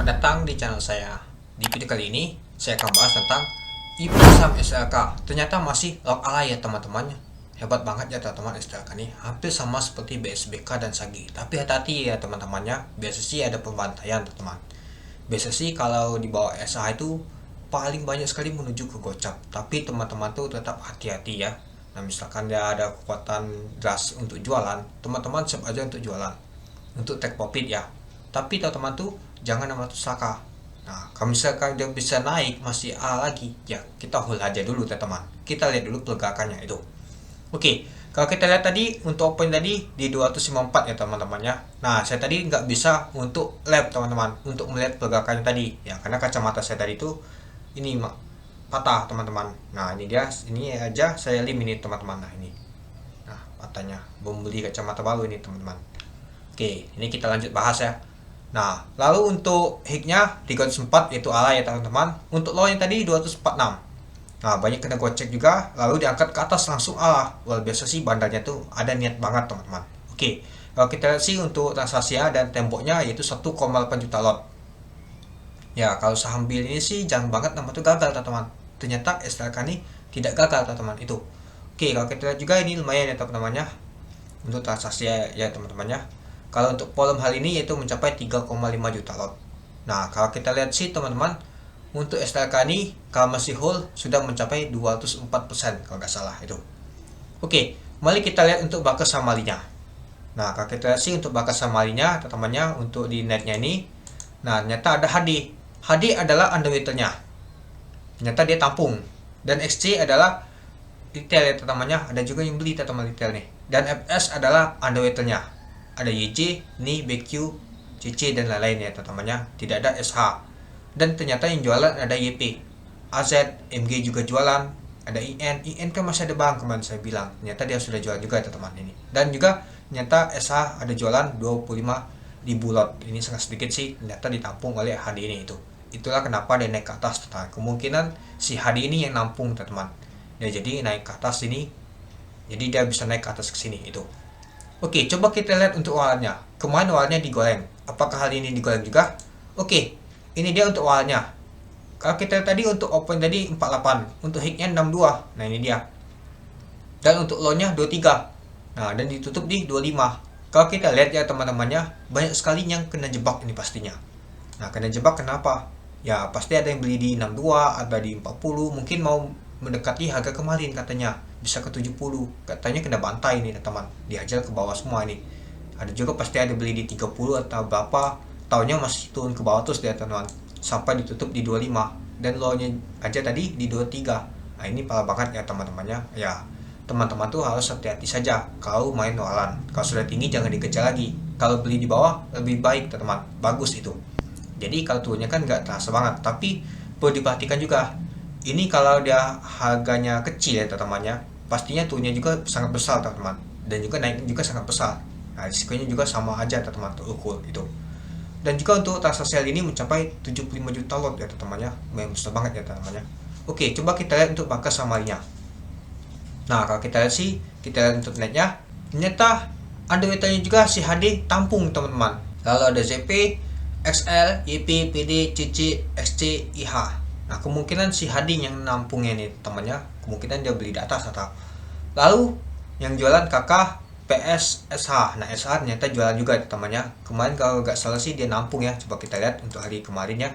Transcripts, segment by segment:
datang di channel saya. Di video kali ini, saya akan bahas tentang IPSAM SLK. Ternyata masih log alay ya teman-teman. Hebat banget ya teman-teman SLK ini. Hampir sama seperti BSBK dan SAGI. Tapi hati-hati ya teman-temannya. Biasa sih ada pembantaian teman-teman. Biasa sih kalau di bawah SH itu paling banyak sekali menuju ke gocap. Tapi teman-teman tuh tetap hati-hati ya. Nah misalkan dia ada kekuatan deras untuk jualan, teman-teman siap aja untuk jualan. Untuk take profit ya. Tapi teman-teman tuh jangan nama saka. Nah, kalau misalkan dia bisa naik masih A lagi, ya kita hold aja dulu teman-teman. Kita lihat dulu pergerakannya itu. Oke, kalau kita lihat tadi untuk open tadi di 254 ya teman-teman ya. Nah, saya tadi nggak bisa untuk lab teman-teman, untuk melihat pergerakannya tadi ya, karena kacamata saya tadi itu ini patah teman-teman. Nah, ini dia, ini aja saya eliminate teman-teman. Nah, ini. Nah, patahnya. Membeli kacamata baru ini teman-teman. Oke, ini kita lanjut bahas ya. Nah, lalu untuk hignya 304 yaitu alay ya teman-teman. Untuk low yang tadi 246. Nah, banyak kena gocek juga, lalu diangkat ke atas langsung Allah. Luar biasa sih bandarnya tuh ada niat banget teman-teman. Oke, kalau kita lihat sih untuk transaksinya dan temboknya yaitu 1,8 juta lot. Ya, kalau saham bil ini sih jangan banget nama tuh gagal teman-teman. Ternyata SLK ini tidak gagal teman-teman itu. Oke, kalau kita lihat juga ini lumayan ya teman-temannya. Untuk transaksi ya teman-temannya. Kalau untuk volume hal ini yaitu mencapai 3,5 juta lot. Nah, kalau kita lihat sih teman-teman, untuk SLK ini kalau masih hold sudah mencapai 204% kalau nggak salah itu. Oke, mari kita lihat untuk bakas samalinya. Nah, kalau kita lihat sih untuk bakas samalinya teman-temannya untuk di netnya ini. Nah, ternyata ada HD. HD adalah underwaternya. Ternyata dia tampung. Dan XC adalah retail ya teman-temannya. Ada juga yang beli teman-teman retail nih. Dan FS adalah underwaternya. Ada YJ, NI, BQ, CC dan lain-lain ya teman-temannya. Tidak ada SH. Dan ternyata yang jualan ada YP, AZ, MG juga jualan, ada IN kan masih ada bang kemarin saya bilang. Ternyata dia sudah jual juga teman-teman ini. Dan juga ternyata SH ada jualan 25.000 lot. Ini sangat sedikit sih, ternyata ditampung oleh HD ini itu. Itulah kenapa dia naik ke atas teman. Kemungkinan si HD ini yang nampung teman-teman. Ya jadi naik ke atas ini. Jadi dia bisa naik ke atas ke sini itu. Oke, coba kita lihat untuk awalnya. Kemarin awalnya digoreng. Apakah hal ini digoreng juga? Oke, ini dia untuk awalnya. Kalau kita lihat tadi untuk open tadi 48, untuk hignya 62. Nah, ini dia. Dan untuk low-nya 23. Nah, dan ditutup di 25. Kalau kita lihat ya teman-temannya, banyak sekali yang kena jebak ini pastinya. Nah, kena jebak kenapa? Ya, pasti ada yang beli di 62 atau di 40, mungkin mau mendekati harga kemarin katanya. Bisa ke 70, katanya kena bantai nih teman, dihajar ke bawah semua ini. Ada juga pasti ada beli di 30 atau berapa, tahunnya masih turun ke bawah terus dia teman, sampai ditutup di 25 dan low-nya aja tadi di 23. Nah, ini parah banget ya teman-temannya. Ya, teman-teman tuh harus hati-hati saja kalau main walan. Kalau sudah tinggi jangan dikejar lagi. Kalau beli di bawah lebih baik teman, bagus itu. Jadi kalau turunnya kan nggak terasa banget, tapi perlu diperhatikan juga. Ini kalau dia harganya kecil ya teman-temannya, pastinya turunnya juga sangat besar teman-teman, dan juga naiknya juga sangat besar. Nah, risikonya juga sama aja teman-teman terukur itu. Dan juga untuk transaksi ini mencapai 75 juta lot ya teman-temannya, memang besar banget ya teman-temannya. Oke, coba kita lihat untuk bakas samarinya. Nah, kalau kita lihat sih, kita lihat untuk netnya, ternyata underwaternya juga si HD tampung teman-teman. Lalu ada ZP, XL, YP, PD, CC, XC, IH. Nah, kemungkinan si HD yang nampungnya nih temannya, kemungkinan dia beli di atas atau. Lalu yang jualan kakak PS SH. Nah, SH ternyata jualan juga temannya. Kemarin kalau nggak salah sih dia nampung ya. Coba kita lihat untuk hari kemarin ya.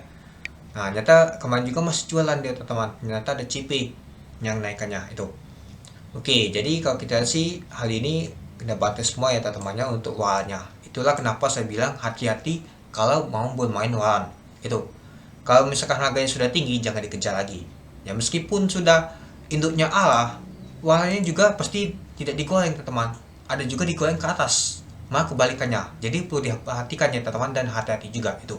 Nah, ternyata kemarin juga masih jualan dia teman-teman. Ternyata ada CP yang naikannya itu. Oke, jadi kalau kita sih hal ini kena batas semua ya teman-temannya untuk walnya. Itulah kenapa saya bilang hati-hati kalau mau bermain walan. Itu. Kalau misalkan harganya sudah tinggi, jangan dikejar lagi. Ya meskipun sudah induknya Allah, warnanya juga pasti tidak digoreng teman-teman. Ada juga digoreng ke atas, malah kebalikannya. Jadi perlu diperhatikan ya teman-teman, dan hati-hati juga itu.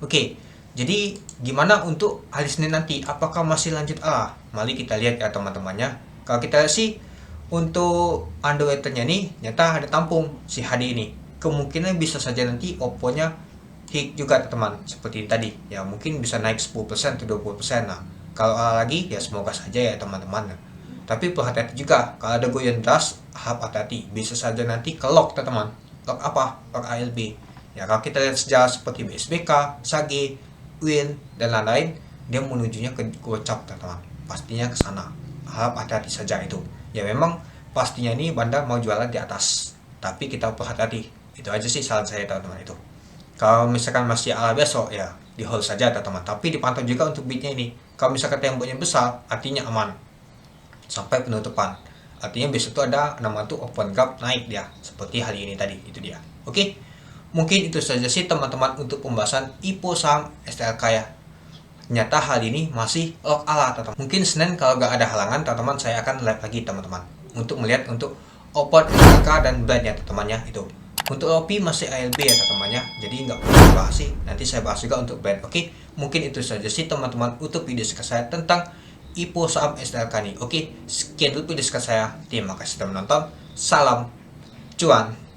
Oke, jadi gimana untuk hari Senin nanti? Apakah masih lanjut Allah? Mari kita lihat ya teman-temannya. Kalau kita lihat sih untuk underwaternya nih, nyata ada tampung si HD ini. Kemungkinan bisa saja nanti Oppo-nya hit juga teman, seperti tadi ya, mungkin bisa naik 10% atau 20%. Nah, kalau lagi ya semoga saja ya teman-teman. Tapi hati-hati juga kalau ada goyang deras, hati-hati bisa saja nanti ke lock teman. Lock apa? Lock ALB. Ya kalau kita lihat sejarah seperti BSBK, Sage, Win dan lain-lain, dia menujunya ke gocap teman-teman, pastinya ke sana. Harap hati-hati saja itu. Ya memang pastinya ini bandar mau jualan di atas, tapi kita perlu hati-hati. Itu aja sih saran saya teman-teman itu. Kalau misalkan masih ala besok ya di hold saja teman-teman, tapi dipantau juga untuk bidnya ini. Kalau misalkan temboknya besar, artinya aman sampai penutupan. Artinya besok itu ada nama tuh open gap naik dia, seperti hari ini tadi, itu dia. Oke, mungkin itu saja sih teman-teman untuk pembahasan IPO saham STLK ya. Ternyata hal ini masih lock ala teman-teman. Mungkin Senin kalau gak ada halangan teman-teman saya akan live lagi teman-teman untuk melihat untuk open STLK dan brandnya teman-temannya itu. Untuk OP masih ALB ya teman-temannya, jadi nggak perlu dibahas sih. Nanti saya bahas juga untuk brand. Oke, mungkin itu saja sih teman-teman untuk video saya tentang IPO saham STLK nih. Oke, sekian dulu video saya. Terima kasih telah menonton. Salam cuan.